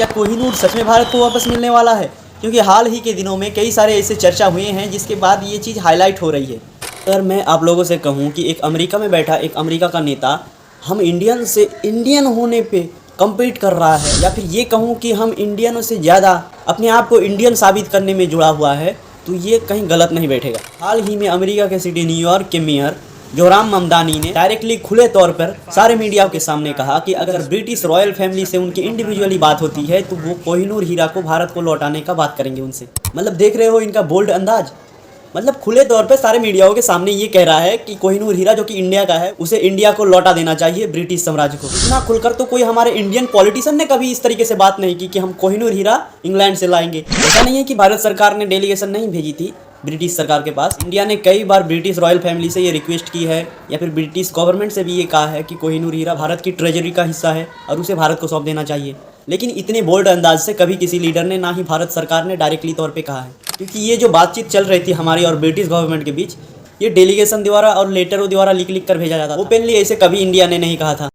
क्या कोहिनूर सच में भारत को वापस मिलने वाला है? क्योंकि हाल ही के दिनों में कई सारे ऐसे चर्चा हुए हैं जिसके बाद ये चीज़ हाईलाइट हो रही है। अगर मैं आप लोगों से कहूँ कि एक अमेरिका में बैठा एक अमेरिका का नेता हम इंडियन से इंडियन होने पे कम्पीट कर रहा है, या फिर ये कहूँ कि हम इंडियनों से ज़्यादा अपने आप को इंडियन साबित करने में जुड़ा हुआ है, तो ये कहीं गलत नहीं बैठेगा। हाल ही में अमेरिका के सिटी न्यूयॉर्क के मेयर जोराम ममदानी ने डायरेक्टली खुले तौर पर सारे मीडिया के सामने कहा कि अगर ब्रिटिश रॉयल फैमिली से उनकी इंडिविजुअली बात होती है तो वो कोहिनूर हीरा को भारत को लौटाने का बात करेंगे उनसे। मतलब देख रहे हो इनका बोल्ड अंदाज। मतलब खुले तौर पे सारे मीडियाओं के सामने ये कह रहा है कि कोहिनूर हीरा जो कि इंडिया का है उसे इंडिया को लौटा देना चाहिए ब्रिटिश साम्राज्य को। इतना खुलकर तो कोई हमारे इंडियन पॉलिटिशियन ने कभी इस तरीके से बात नहीं की कि हम कोहिनूर हीरा इंग्लैंड से लाएंगे। ऐसा नहीं है कि भारत सरकार ने डेलीगेशन नहीं भेजी थी ब्रिटिश सरकार के पास। इंडिया ने कई बार ब्रिटिश रॉयल फैमिली से ये रिक्वेस्ट की है या फिर ब्रिटिश गवर्नमेंट से भी ये कहा है कि कोहिनूर हीरा भारत की ट्रेजरी का हिस्सा है और उसे भारत को सौंप देना चाहिए। लेकिन इतने बोल्ड अंदाज से कभी किसी लीडर ने ना ही भारत सरकार ने डायरेक्टली तौर पे कहा है, क्योंकि ये जो बातचीत चल रही थी हमारी और ब्रिटिश गवर्नमेंट के बीच, ये डेलीगेशन द्वारा और लेटरों द्वारा लिख कर भेजा जाता था। ओपनली ऐसे कभी इंडिया ने नहीं कहा था